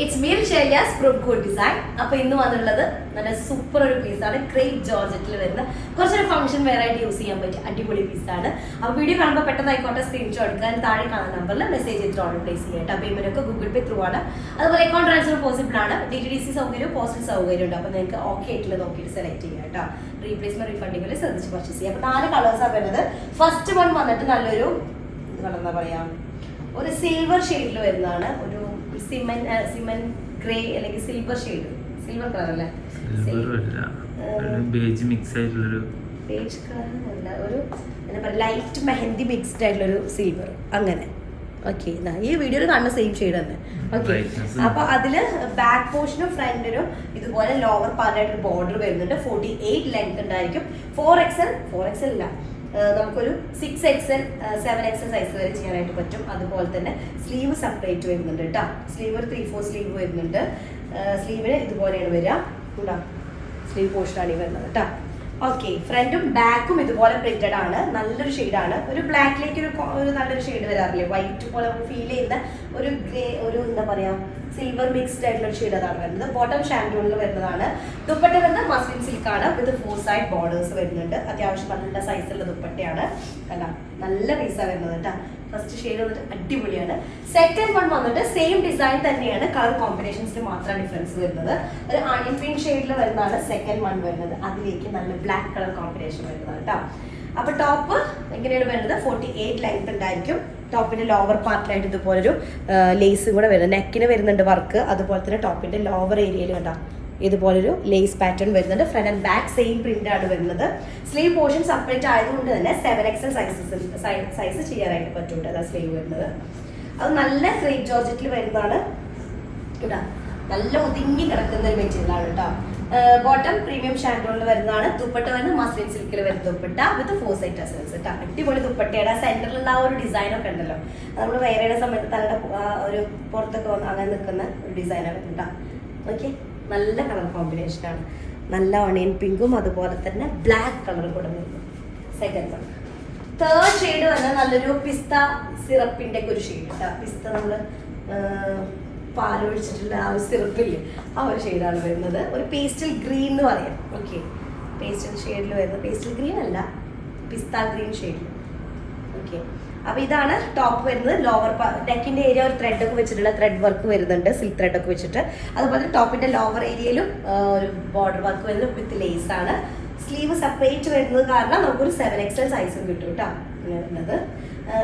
It's me ഷെല്യാസ് from good design. അപ്പൊ ഇന്ന് വന്നിട്ടുള്ളത് നല്ല സൂപ്പർ ഒരു പീസാണ്. ക്രേപ്പ് ജോർജറ്റിൽ വരുന്ന കുറച്ചൊരു ഫംഗ്ഷൻ വെയർ ആയിട്ട് യൂസ് ചെയ്യാൻ പറ്റിയ അടിപൊളി പീസാണ്. അപ്പൊ വീഡിയോ കാണുമ്പോൾ പെട്ടെന്നായിക്കോട്ടെ സ്ക്രീൻഷോട്ട് എടുക്കാൻ താഴെ കാണുന്ന നമ്പറിൽ മെസ്സേജ് ചെയ്തിട്ട് ഓർഡർ പ്ലേസ് ചെയ്യട്ടെ. പേയ്മെന്റ് ഒക്കെ ഗൂഗിൾ പേ ത്രൂ ആണ്. അതുപോലെ അക്കൗണ്ട് ട്രാൻസ്ഫർ പോസിബിൾ ആണ്. DTDC സൗകര്യവും പോസ്റ്റൽ സൗകര്യം ഉണ്ട്. അപ്പൊ നിങ്ങൾക്ക് ഓക്കെ ആയിട്ടുള്ള നോക്കിയിട്ട് സെലക്ട് ചെയ്യാം കേട്ടോ. റീപ്ലേസ്മെന്റ് റീഫണ്ടിങ്ങിൽ ശ്രദ്ധിച്ച് പർച്ചേസ് ചെയ്യാം. അപ്പൊ 4 കളേഴ്സാണ് വരുന്നത്. ഫസ്റ്റ് വൺ വന്നിട്ട് നല്ലൊരു എന്താ പറയാ, ഒരു സിൽവർ ഷെയ്ഡിൽ വരുന്നതാണ്. ഒരു സിമൻ ഗ്രേ അല്ലെങ്കിൽ സിൽവർ ഷെയ്ഡ്, സിൽവർ കളർ അല്ലേ, ബേജ് മിക്സ് ആയിട്ടുള്ളൊരു ബേജ് കളർ അല്ല, ഒരു എന്താ പറയുക ലൈറ്റ് മെഹന്തി മിക്സ്ഡ് ആയിട്ടുള്ളൊരു സിൽവർ അങ്ങനെ. ഓക്കെ, ഈ വീഡിയോയിൽ കാണുന്ന സെയിം ഷെയ്ഡ് തന്നെ. ഓക്കെ, അപ്പൊ അതില് ബാക്ക് പോർഷനും ഫ്രണ്ടിനും ഇതുപോലെ ലോവർ പാർട്ടായിട്ട് ബോർഡർ വരുന്നുണ്ട്. 48 ലെങ്ത് ഉണ്ടായിരിക്കും. 4XL ഇല്ല, നമുക്കൊരു 6XL 7XL സൈസ് വരെ ചെയ്യാനായിട്ട് പറ്റും. അതുപോലെ തന്നെ സ്ലീവ് സെപ്പറേറ്റ് വരുന്നുണ്ട് കേട്ടോ. സ്ലീവ് ഒരു 3/4 സ്ലീവ് വരുന്നുണ്ട്. സ്ലീവിന് ഇതുപോലെയാണ് വരിക. കൂടാ സ്ലീവ് പോർഷനാണ് ഈ വരുന്നത് കേട്ടോ. ഓക്കെ, ഫ്രണ്ടും ബാക്കും ഇതുപോലെ പ്രിന്റഡ് ആണ്. നല്ലൊരു ഷെയ്ഡാണ്. ഒരു ബ്ലാക്കിലേക്ക് ഒരു നല്ലൊരു ഷെയ്ഡ് വരാറില്ലേ, വൈറ്റ് പോലെ ഫീൽ ചെയ്യുന്ന ഒരു ഗ്രേ, ഒരു എന്താ പറയാ സിൽവർ മിക്സ്ഡ് ആയിട്ടുള്ള ഷെയ്ഡ് അതാണ് വരുന്നത്. ബോട്ടം ഷാൻഡൂണിൽ വരുന്നതാണ്. ദുപ്പട്ട വരുന്നത് മസ്ലിൻ സിൽക്കാണ്. വിത്ത് 4 സൈഡ് ബോർഡേഴ്സ് വരുന്നുണ്ട്. അത്യാവശ്യം നല്ല സൈസുള്ള ദുപ്പട്ടയാണ്. അല്ല, നല്ല പീസാണ് വരുന്നത് കേട്ടോ. ഫസ്റ്റ് ഷെയ്ഡ് വന്നിട്ട് അടിപൊളിയാണ്. സെക്കൻഡ് വൺ വന്നിട്ട് സെയിം ഡിസൈൻ തന്നെയാണ്, കളർ കോമ്പിനേഷൻസിൽ മാത്രമാണ് ഡിഫറൻസ് വരുന്നത്. ഒരു ആണിയൻ പിങ്ക് ഷെയ്ഡിൽ വരുന്നതാണ് സെക്കൻഡ് വൺ വരുന്നത്. അതിലേക്ക് നല്ല ബ്ലാക്ക് കളർ കോമ്പിനേഷൻ വരുന്നതാണ് കേട്ടോ. അപ്പൊ ടോപ്പ് എങ്ങനെയാണ് വരുന്നത്, 48 ലെങ്ത് ഉണ്ടായിരിക്കും. ടോപ്പിന്റെ ലോവർ പാർട്ടിലായിട്ട് ഇതുപോലൊരു ലേസും കൂടെ വരുന്നത്. നെക്കിന് വരുന്നുണ്ട് വർക്ക്. അതുപോലെ തന്നെ ടോപ്പിന്റെ ലോവർ ഏരിയയിൽ കണ്ടോ ഇതുപോലൊരു ലേസ് പാറ്റേൺ വരുന്നുണ്ട്. Front and back same print ആണ് വരുന്നത്. സ്ലീവ് പോർഷൻ സെപ്പറേറ്റ് ആയതുകൊണ്ട് തന്നെ 7XL സൈസ് ചെയ്യാനായിട്ട് പറ്റും. അതാ സ്ലീവ് വരുന്നത്. അത് നല്ല ക്രേപ്പ് ജോർജറ്റിൽ വരുന്നതാണ് കേട്ടോ. നല്ല ഒതുങ്ങി കിടക്കുന്ന ഒരു മെറ്റീരിയലാണ് കേട്ടോ. ബോട്ടം പ്രീമിയം ഷാൻഡോണിൽ വരുന്നതാണ്. ദുപ്പട്ട വരുന്നത് മസ്ലിൻ സിൽക്കിൽ വരുന്ന ദുപ്പട്ട വിത്ത് 4 സൈഡ് ടസൽസ് കേട്ടോ. അടിപൊളി ദുപ്പട്ടയുടെ സെന്ററിലുള്ള ആ ഒരു ഡിസൈനൊക്കെ ഉണ്ടല്ലോ, നമ്മൾ വേറെ സമയത്ത് തങ്ങളുടെ ഒരു പുറത്തൊക്കെ വന്ന് അങ്ങനെ നിൽക്കുന്ന ഒരു ഡിസൈനാണ് കേട്ടോ. ഓക്കെ, നല്ല കളർ കോമ്പിനേഷനാണ്. നല്ല ഓണിയൻ പിങ്കും അതുപോലെ തന്നെ ബ്ലാക്ക് കളറും കൂടെ വരുന്നു. Second one. തേർഡ് ഷെയ്ഡ് വന്നാൽ നല്ലൊരു പിസ്ത സിറപ്പിന്റെ ഒക്കെ ഒരു ഷെയ്ഡ് കേട്ടോ. പിസ്ത നമ്മൾ പാലൊഴിച്ചിട്ടുള്ള ആ ഒരു സിറപ്പില്ലേ, ആ ഒരു ഷെയ്ഡാണ് വരുന്നത്. ഒരു പേസ്റ്റൽ ഗ്രീൻ എന്ന് പറയാം. ഓക്കെ, പേസ്റ്റൽ ഷെയ്ഡിൽ വരുന്നത്. പേസ്റ്റൽ ഗ്രീൻ അല്ല, പിസ്ത ഗ്രീൻ ഷെയ്ഡിൽ. ഓക്കെ, അപ്പൊ ഇതാണ് ടോപ്പ് വരുന്നത്. ലോവർ നെക്കിന്റെ ഏരിയ ഒരു ത്രെഡ് ഒക്കെ വെച്ചിട്ടുള്ള ത്രെഡ് വർക്ക് വരുന്നുണ്ട്, സിൽക്ക് ത്രെഡ് ഒക്കെ വെച്ചിട്ട്. അതുപോലെ ടോപ്പിന്റെ ലോവർ ഏരിയയിലും ഒരു ബോർഡർ വർക്ക് വരുന്നത് വിത്ത് ലേസ് ആണ്. സ്ലീവ് സെപ്പറേറ്റ് വരുന്നത് കാരണം നമുക്കൊരു 7XL സൈസും കിട്ടും കേട്ടോ. വരുന്നത്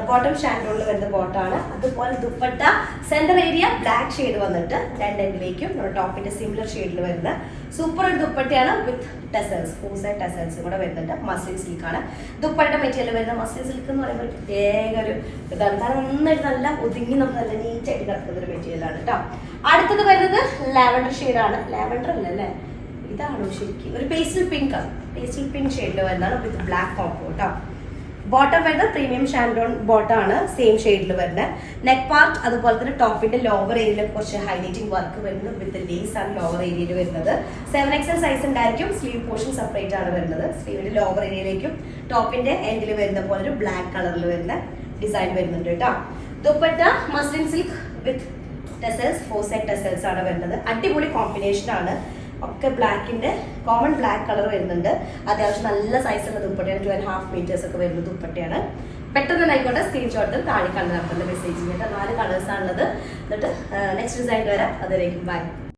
ബോട്ടം ഷാൻഡോണിൽ വരുന്ന ബോട്ടാണ്. അതുപോലെ dupatta centre area black shade വന്നിട്ട് രണ്ട് എൻഡിലേക്കും നമ്മുടെ ടോപ്പിന്റെ സിമിലർ ഷെയ്ഡിൽ വരുന്ന സൂപ്പർ ഒരു ദുപ്പട്ടയാണ് വിത്ത് ടെസൽസ്, 4 സൈഡ് ടെസൽസ് കൂടെ വരുന്നുണ്ട്. മസ്ലിൻ സിൽക്കാണ് ദുപ്പട്ട മെറ്റീരിയൽ വരുന്നത്. മസ്ലിൻ സിൽക്ക് എന്ന് പറയുമ്പോൾ പ്രത്യേക ഒരു ഇതാണ്, കാരണം നന്നായിട്ട് നല്ല ഒതുങ്ങി നമുക്ക് നല്ല നീറ്റായിട്ട് കിടക്കുന്ന ഒരു മെറ്റീരിയലാണ് കേട്ടോ. അടുത്തത് വരുന്നത് ലാവൻഡർ ഷെയ്ഡാണ്. ലാവൻഡർ അല്ലേ, ഇതാണോ ശരിക്കും ഒരു പേസ്റ്റൽ പിങ്ക് ആണ്. പേസ്റ്റൽ പിങ്ക് ഷെയ്ഡിൽ വരുന്നതാണ് വിത്ത് ബ്ലാക്ക് കോംബോ കേട്ടോ. ബോട്ടം വരുന്നത് പ്രീമിയം ഷാൻഡോൺ ബോട്ടാണ്, സെയിം ഷെയ്ഡിൽ വരുന്നത്. നെക്ക് പാർട്ട് അതുപോലെ തന്നെ ടോപ്പിന്റെ ലോവർ ഏരിയയിൽ കുറച്ച് ഹൈലൈറ്റിംഗ് വർക്ക് വരുന്നത് വിത്ത് ലേസ് ആണ് ലോവർ ഏരിയയിൽ വരുന്നത്. 7XL സൈസ് ഉണ്ടായിരിക്കും. സ്ലീവ് പോർഷൻ സെപ്പറേറ്റ് ആണ് വരുന്നത്. സ്ലീവിന്റെ ലോവർ ഏരിയയിലേക്കും ടോപ്പിന്റെ എൻഡിൽ വരുന്ന പോലെ ഒരു ബ്ലാക്ക് കളറിൽ വരുന്ന ഡിസൈൻ വരുന്നുണ്ട് കേട്ടോ. ദുപ്പട്ട മസ്ലിൻ സിൽക്ക് വിത്ത് ടെസൽസ്, 4 സൈഡ് ടെസൽസ് ആണ് വരുന്നത്. അടിപൊളി കോമ്പിനേഷൻ ആണ്. ഒക്കെ ബ്ലാക്കിന്റെ കോമൺ ബ്ലാക്ക് കളർ വരുന്നുണ്ട്. അത്യാവശ്യം നല്ല സൈസുള്ള ദുപ്പട്ടയാണ്. 2.5 മീറ്റേഴ്സ് ഒക്കെ വരുന്ന ദുപ്പട്ടയാണ്. പെട്ടെന്ന് തന്നെ ആയിക്കോട്ടെ സ്ക്രീൻഷോട്ട് താഴെ കണ്ട നമ്പറിൽ മെസ്സേജ് ചെയ്തിട്ട് 4 കളേഴ്സാണുള്ളത്. എന്നിട്ട് നെക്സ്റ്റ് ഡിസൈൻ വരാം. അതിലേക്ക് ബൈ.